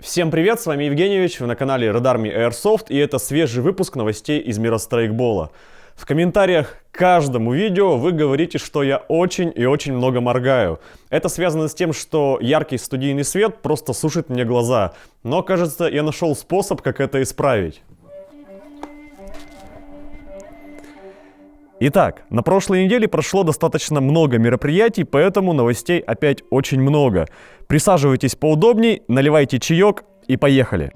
Всем привет, с вами Евгеньевич, вы на канале Red Army Airsoft, и это свежий выпуск новостей из мира страйкбола. В комментариях к каждому видео вы говорите, что я очень и очень много моргаю. Это связано с тем, что яркий студийный свет просто сушит мне глаза, но кажется, я нашел способ, как это исправить. Итак, на прошлой неделе прошло достаточно много мероприятий, поэтому новостей опять очень много. Присаживайтесь поудобней, наливайте чаек и поехали!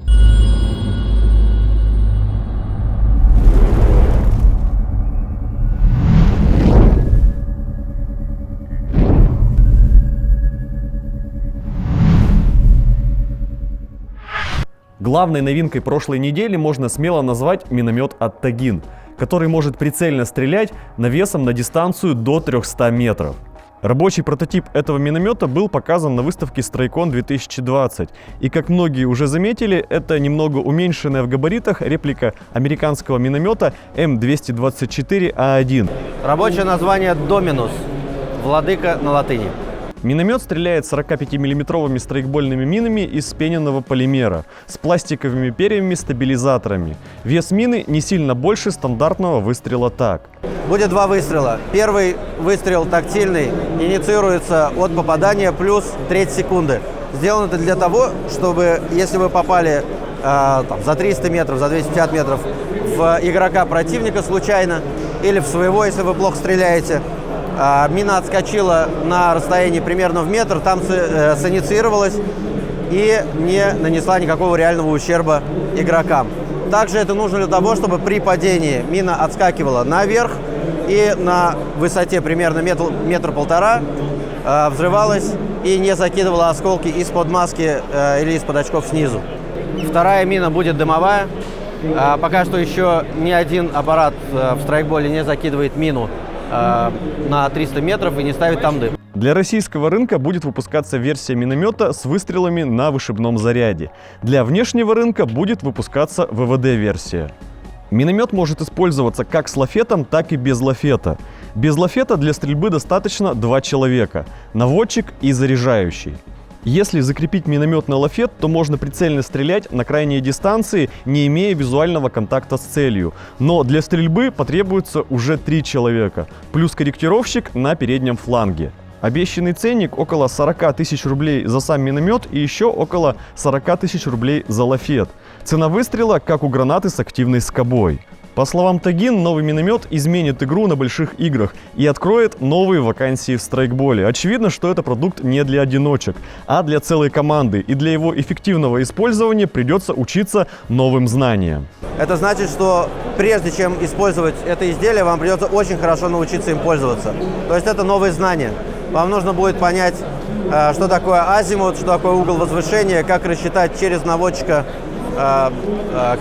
Главной новинкой прошлой недели можно смело назвать миномет от Tagin, который может прицельно стрелять навесом на дистанцию до 300 метров. Рабочий прототип этого миномета был показан на выставке StrikeCon 2020, и как многие уже заметили, это немного уменьшенная в габаритах реплика американского миномета М224А1. Рабочее название Dominus, владыка на латыни. Миномет стреляет 45-миллиметровыми страйкбольными минами из вспененного полимера с пластиковыми перьями-стабилизаторами. Вес мины не сильно больше стандартного выстрела ТАК. Будет два выстрела. Первый выстрел тактильный инициируется от попадания плюс треть секунды. Сделано это для того, чтобы, если вы попали за 300 метров, за 250 метров в игрока противника случайно или в своего, если вы плохо стреляете, мина отскочила на расстоянии примерно в метр, там синициировалась и не нанесла никакого реального ущерба игрокам. Также это нужно для того, чтобы при падении мина отскакивала наверх и на высоте примерно метр-полтора взрывалась и не закидывала осколки из-под маски или из-под очков снизу. Вторая мина будет дымовая. Пока что еще ни один аппарат в страйкболе не закидывает мину на 300 метров и не ставит там дым. Для российского рынка будет выпускаться версия миномета с выстрелами на вышибном заряде. Для внешнего рынка будет выпускаться ВВД-версия. Миномет может использоваться как с лафетом, так и без лафета. Без лафета для стрельбы достаточно 2 человека – наводчик и заряжающий. Если закрепить миномет на лафет, то можно прицельно стрелять на крайней дистанции, не имея визуального контакта с целью. Но для стрельбы потребуется уже 3 человека, плюс корректировщик на переднем фланге. Обещанный ценник около 40 тысяч рублей за сам миномет и еще около 40 тысяч рублей за лафет. Цена выстрела, как у гранаты с активной скобой. По словам Tagin, новый миномет изменит игру на больших играх и откроет новые вакансии в страйкболе. Очевидно, что это продукт не для одиночек, а для целой команды, и для его эффективного использования придется учиться новым знаниям. Это значит, что прежде чем использовать это изделие, вам придется очень хорошо научиться им пользоваться. То есть это новые знания. Вам нужно будет понять, что такое азимут, что такое угол возвышения, как рассчитать через наводчика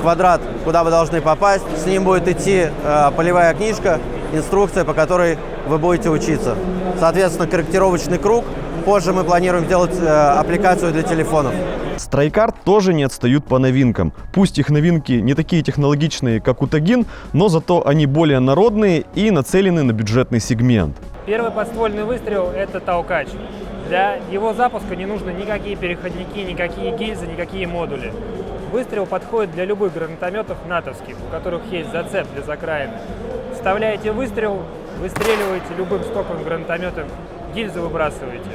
квадрат, куда вы должны попасть. С ним будет идти полевая книжка, инструкция, по которой вы будете учиться. Соответственно, корректировочный круг. Позже мы планируем сделать аппликацию для телефонов. StrikeArt тоже не отстают по новинкам. Пусть их новинки не такие технологичные, как у Tagin, но зато они более народные и нацелены на бюджетный сегмент. Первый подствольный выстрел – это толкач. Для его запуска не нужны никакие переходники, никакие гильзы, никакие модули. Выстрел подходит для любых гранатометов натовских, у которых есть зацеп для закраины. Вставляете выстрел, выстреливаете любым стоковым гранатометом, гильзы выбрасываете.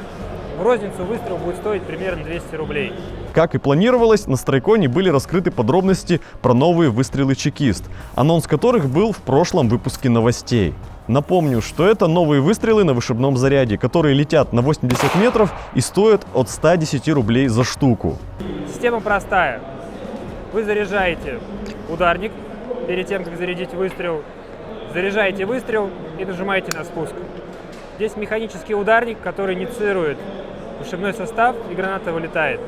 В розницу выстрел будет стоить примерно 200 рублей. Как и планировалось, на StrikeCon были раскрыты подробности про новые выстрелы Чекист, анонс которых был в прошлом выпуске новостей. Напомню, что это новые выстрелы на вышибном заряде, которые летят на 80 метров и стоят от 110 рублей за штуку. Система простая. Вы заряжаете ударник перед тем, как зарядить выстрел, заряжаете выстрел и нажимаете на спуск. Здесь механический ударник, который инициирует вышибной состав, и граната вылетает.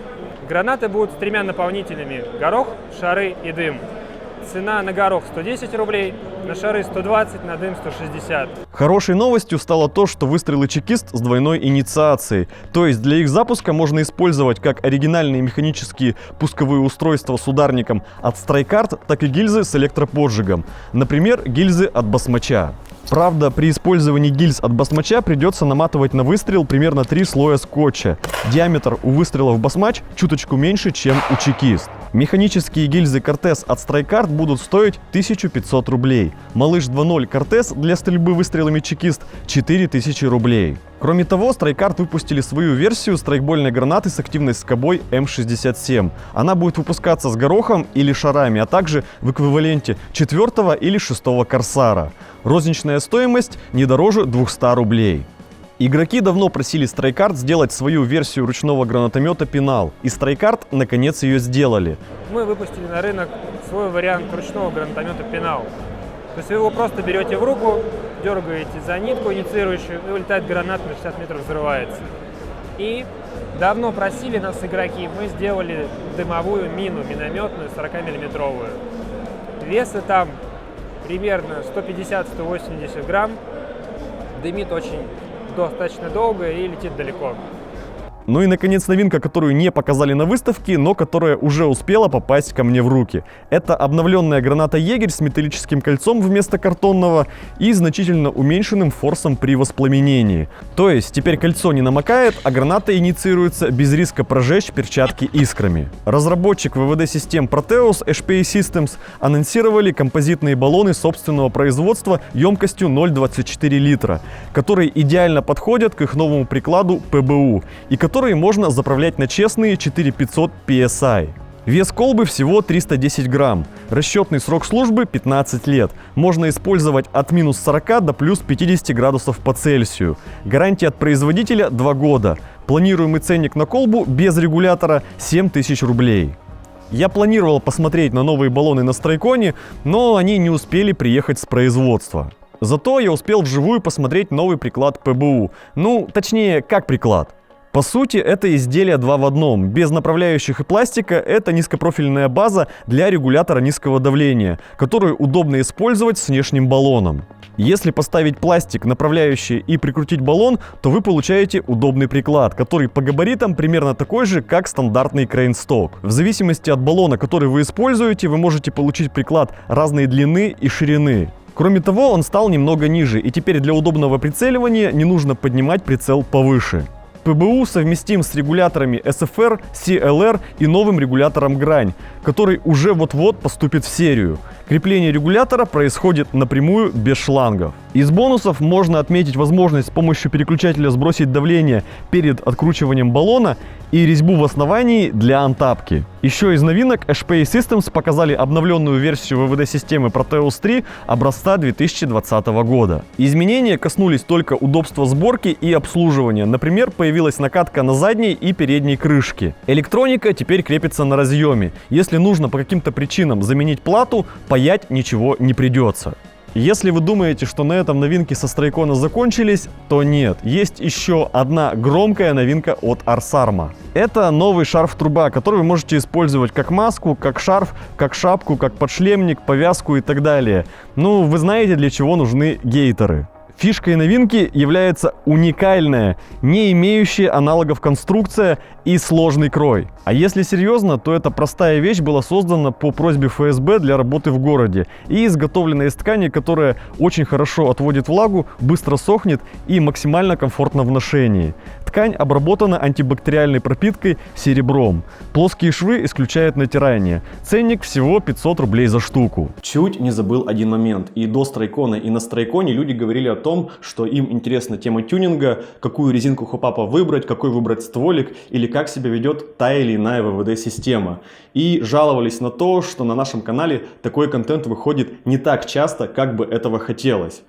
Гранаты будут с 3 наполнителями – горох, шары и дым. Цена на горох 110 рублей, на шары 120, на дым 160. Хорошей новостью стало то, что выстрелы чекист с двойной инициацией. То есть для их запуска можно использовать как оригинальные механические пусковые устройства с ударником от StrikeArt, так и гильзы с электроподжигом. Например, гильзы от басмача. Правда, при использовании гильз от басмача придется наматывать на выстрел примерно 3 слоя скотча. Диаметр у выстрелов басмач чуточку меньше, чем у чекист. Механические гильзы Cortez от StrikeArt будут стоить 1500 рублей. Малыш 2.0 Cortez для стрельбы выстрелами чекист 4000 рублей. Кроме того, StrikeArt выпустили свою версию страйкбольной гранаты с активной скобой М67. Она будет выпускаться с горохом или шарами, а также в эквиваленте 4 или 6 Корсара. Розничная стоимость не дороже 200 рублей. Игроки давно просили StrikeArt сделать свою версию ручного гранатомета Penal, и StrikeArt наконец ее сделали. Мы выпустили на рынок свой вариант ручного гранатомета Penal. То есть вы его просто берете в руку, дергаете за нитку инициирующую, и вылетает гранат на 60 метров, взрывается. И давно просили нас игроки, мы сделали дымовую мину, минометную 40-миллиметровую. Весы там примерно 150-180 грамм, дымит очень достаточно долго и летит далеко. Ну и, наконец, новинка, которую не показали на выставке, но которая уже успела попасть ко мне в руки. Это обновленная граната Егерь с металлическим кольцом вместо картонного и значительно уменьшенным форсом при воспламенении. То есть теперь кольцо не намокает, а граната инициируется без риска прожечь перчатки искрами. Разработчик ВВД-систем Proteus HPA Systems анонсировали композитные баллоны собственного производства емкостью 0,24 литра, которые идеально подходят к их новому прикладу ПБУ и которые можно заправлять на честные 4500 PSI. Вес колбы всего 310 грамм. Расчетный срок службы 15 лет. Можно использовать от минус 40 до плюс 50 градусов по Цельсию. Гарантия от производителя 2 года. Планируемый ценник на колбу без регулятора 7000 рублей. Я планировал посмотреть на новые баллоны на Страйконе, но они не успели приехать с производства. Зато я успел вживую посмотреть новый приклад ПБУ. Ну, точнее, как приклад. По сути, это изделие 2 в 1. Без направляющих и пластика это низкопрофильная база для регулятора низкого давления, которую удобно использовать с внешним баллоном. Если поставить пластик, направляющий и прикрутить баллон, то вы получаете удобный приклад, который по габаритам примерно такой же, как стандартный крейнсток. В зависимости от баллона, который вы используете, вы можете получить приклад разной длины и ширины. Кроме того, он стал немного ниже, и теперь для удобного прицеливания не нужно поднимать прицел повыше. ПБУ совместим с регуляторами SFR, CLR и новым регулятором Грань, который уже вот-вот поступит в серию. Крепление регулятора происходит напрямую без шлангов. Из бонусов можно отметить возможность с помощью переключателя сбросить давление перед откручиванием баллона и резьбу в основании для антапки. Еще из новинок HPA Systems показали обновленную версию ВВД-системы Proteus 3 образца 2020 года. Изменения коснулись только удобства сборки и обслуживания. Например, появилась накатка на задней и передней крышке. Электроника теперь крепится на разъеме. Если нужно по каким-то причинам заменить плату, паять ничего не придется. Если вы думаете, что на этом новинки со Страйкона закончились, то нет. Есть еще одна громкая новинка от Arsarma. Это новый шарф-труба, который вы можете использовать как маску, как шарф, как шапку, как подшлемник, повязку и так далее. Ну, вы знаете, для чего нужны гейтеры. Фишкой новинки является уникальная, не имеющая аналогов конструкция и сложный крой. А если серьезно, то эта простая вещь была создана по просьбе ФСБ для работы в городе и изготовлена из ткани, которая очень хорошо отводит влагу, быстро сохнет и максимально комфортно в ношении. Ткань обработана антибактериальной пропиткой серебром. Плоские швы исключают натирание. Ценник всего 500 рублей за штуку. Чуть не забыл один момент. И до Страйкона, и на Страйконе люди говорили о том, что им интересна тема тюнинга, какую резинку хопапа выбрать, какой выбрать стволик или как себя ведет та или иная ВВД-система. И жаловались на то, что на нашем канале такой контент выходит не так часто, как бы этого хотелось.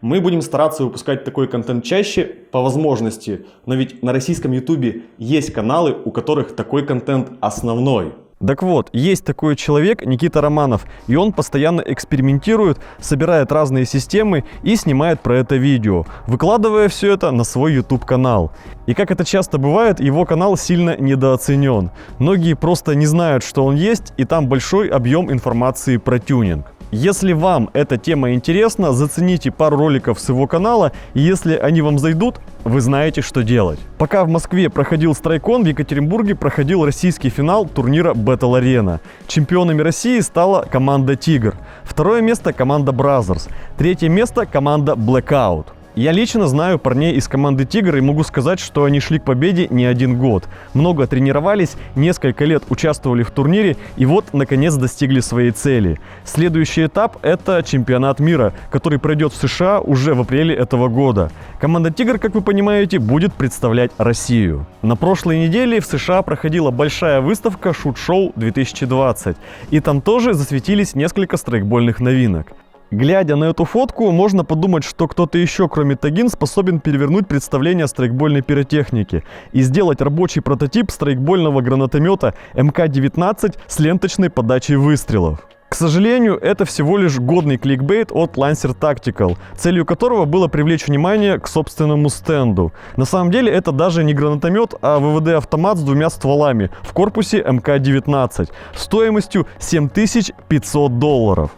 Мы будем стараться выпускать такой контент чаще, по возможности, но ведь на российском ютубе есть каналы, у которых такой контент основной. Так вот, есть такой человек, Никита Романов, и он постоянно экспериментирует, собирает разные системы и снимает про это видео, выкладывая все это на свой YouTube-канал. И как это часто бывает, его канал сильно недооценен. Многие просто не знают, что он есть, и там большой объем информации про тюнинг. Если вам эта тема интересна, зацените пару роликов с его канала, и если они вам зайдут, вы знаете, что делать. Пока в Москве проходил Страйкон, в Екатеринбурге проходил российский финал турнира Battle Arena. Чемпионами России стала команда «Тигр». Второе место – команда «Бразерс». Третье место – команда «Blackout». Я лично знаю парней из команды «Тигр» и могу сказать, что они шли к победе не один год. Много тренировались, несколько лет участвовали в турнире и вот, наконец, достигли своей цели. Следующий этап – это чемпионат мира, который пройдет в США уже в апреле этого года. Команда «Тигр», как вы понимаете, будет представлять Россию. На прошлой неделе в США проходила большая выставка «Shoot Show 2020», и там тоже засветились несколько страйкбольных новинок. Глядя на эту фотку, можно подумать, что кто-то еще, кроме Тагин, способен перевернуть представление о страйкбольной пиротехнике и сделать рабочий прототип страйкбольного гранатомета МК-19 с ленточной подачей выстрелов. К сожалению, это всего лишь годный кликбейт от Lancer Tactical, целью которого было привлечь внимание к собственному стенду. На самом деле это даже не гранатомет, а ВВД-автомат с двумя стволами в корпусе МК-19 стоимостью $7500.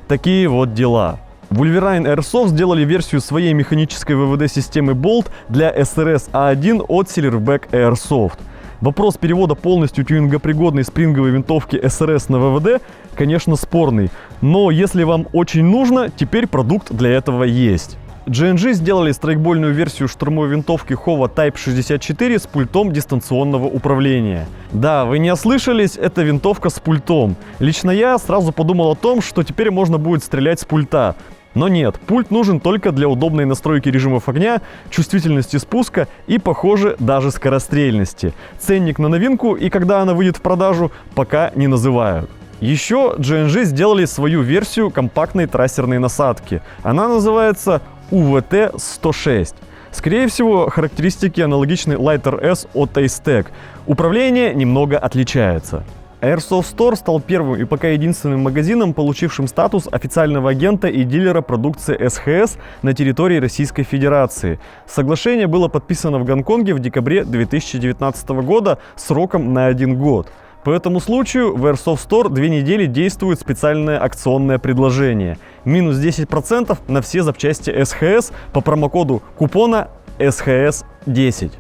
Такие вот дела. Wolverine Airsoft сделали версию своей механической ВВД-системы Bolt для SRS A1 от Silverback Airsoft. Вопрос перевода полностью тюнингопригодной спринговой винтовки SRS на ВВД, конечно, спорный, но если вам очень нужно, теперь продукт для этого есть. G&G сделали страйкбольную версию штурмовой винтовки Howa Type 64 с пультом дистанционного управления. Да, вы не ослышались, это винтовка с пультом. Лично я сразу подумал о том, что теперь можно будет стрелять с пульта. Но нет, пульт нужен только для удобной настройки режимов огня, чувствительности спуска и, похоже, даже скорострельности. Ценник на новинку и когда она выйдет в продажу, пока не называют. Еще G&G сделали свою версию компактной трассерной насадки. Она называется UVT-106. Скорее всего, характеристики аналогичны Lighter S от Ace-Tech. Управление немного отличается. Airsoft Store стал первым и пока единственным магазином, получившим статус официального агента и дилера продукции СХС на территории Российской Федерации. Соглашение было подписано в Гонконге в декабре 2019 года сроком на 1 год. По этому случаю в Airsoft Store 2 недели действует специальное акционное предложение. Минус 10% на все запчасти СХС по промокоду купона SHS10.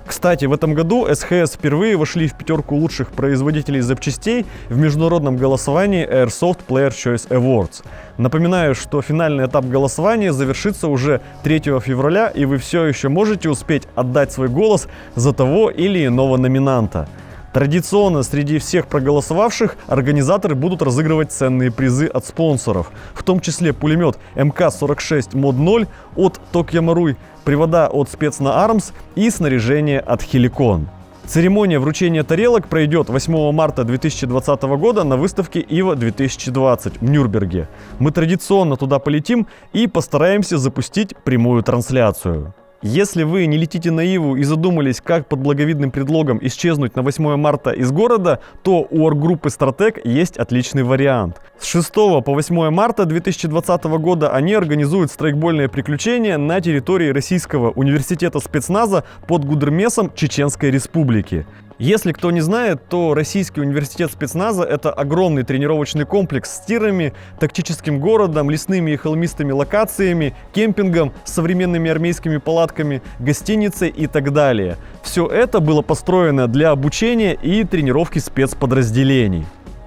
Кстати, в этом году СХС впервые вошли в 5 лучших производителей запчастей в международном голосовании Airsoft Player Choice Awards. Напоминаю, что финальный этап голосования завершится уже 3 февраля, и вы все еще можете успеть отдать свой голос за того или иного номинанта. Традиционно среди всех проголосовавших организаторы будут разыгрывать ценные призы от спонсоров, в том числе пулемет МК-46 Mod 0 от Tokyo Marui, привода от Spetsna Arms и снаряжение от Helicon. Церемония вручения тарелок пройдет 8 марта 2020 года на выставке IWA 2020 в Нюрнберге. Мы традиционно туда полетим и постараемся запустить прямую трансляцию. Если вы не летите на Иву и задумались, как под благовидным предлогом исчезнуть на 8 марта из города, то у орггруппы Stratec есть отличный вариант. С 6 по 8 марта 2020 года они организуют страйкбольные приключения на территории Российского университета спецназа под Гудермесом Чеченской Республики. Если кто не знает, то Российский университет спецназа – это огромный тренировочный комплекс с тирами, тактическим городом, лесными и холмистыми локациями, кемпингом, современными армейскими палатками, гостиницей и так далее. Все это было построено для обучения и тренировки спецподразделений.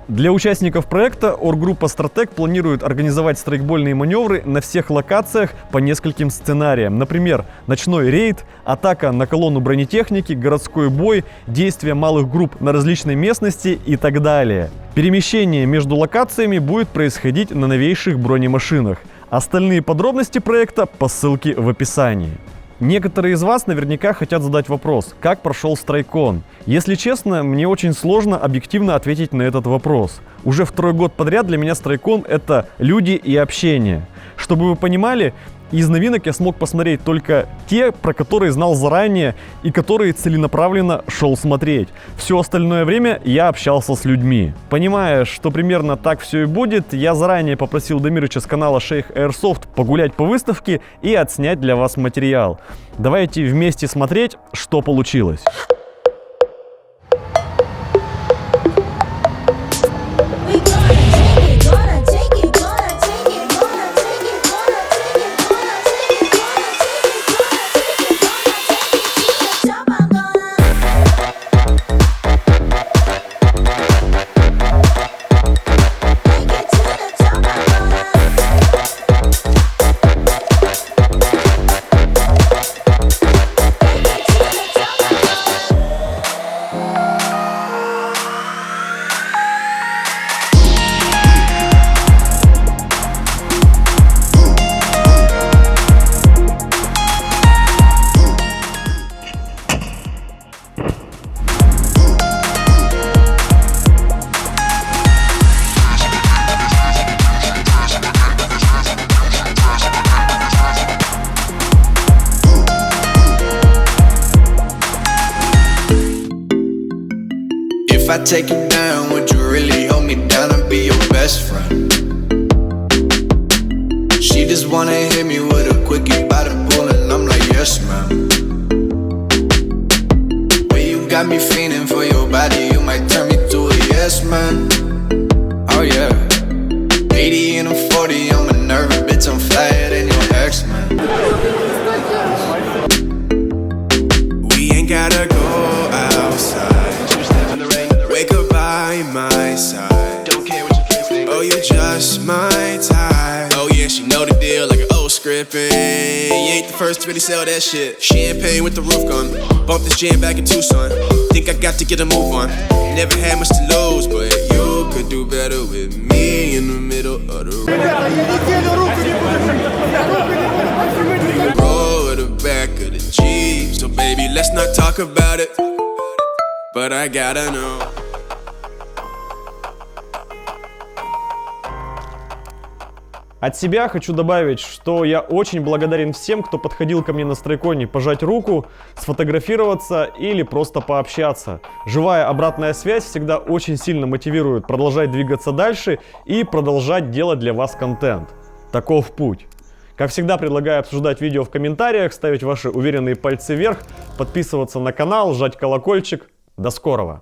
Для участников проекта орггруппа Stratec планирует организовать страйкбольные маневры на всех локациях по нескольким сценариям. Например, ночной рейд, атака на колонну бронетехники, городской бой, действия малых групп на различной местности и так далее. Перемещение между локациями будет происходить на новейших бронемашинах. Остальные подробности проекта по ссылке в описании. Некоторые из вас наверняка хотят задать вопрос, как прошел Страйкон. Если честно, мне очень сложно объективно ответить на этот вопрос. Уже 2-й год подряд для меня Страйкон — это люди и общение. Чтобы вы понимали, Из новинок я смог посмотреть только те, про которые знал заранее и которые целенаправленно шел смотреть. Все остальное время я общался с людьми. Понимая, что примерно так все и будет, я заранее попросил Дамирыча с канала Шейх Airsoft погулять по выставке и отснять для вас материал. Давайте вместе смотреть, что получилось. If I take you down, would you really hold me down and be your best friend? She just wanna hit me with a quickie by the pool and I'm like, yes ma'am. Well, you got me fiending for your body, you might turn me to a yes man. Oh yeah. 80 and I'm 40, I'm a nervous bitch, I'm flyer than your ex man. We ain't gotta go outside. Wake up by my side. Don't care what your friends think. Oh, you just my type. Oh yeah, she know the deal like an old script. And you ain't the first to really sell that shit. Champagne with the roof gone. Bump this jam back in Tucson. Think I got to get a move on. Never had much to lose, but you could do better with me in the middle of the road. Roll at the back of the Jeep. So baby, let's not talk about it. But I gotta know. От себя хочу добавить, что я очень благодарен всем, кто подходил ко мне на стройконе пожать руку, сфотографироваться или просто пообщаться. Живая обратная связь всегда очень сильно мотивирует продолжать двигаться дальше и продолжать делать для вас контент. Таков путь. Как всегда, предлагаю обсуждать видео в комментариях, ставить ваши уверенные пальцы вверх, подписываться на канал, жать колокольчик. До скорого!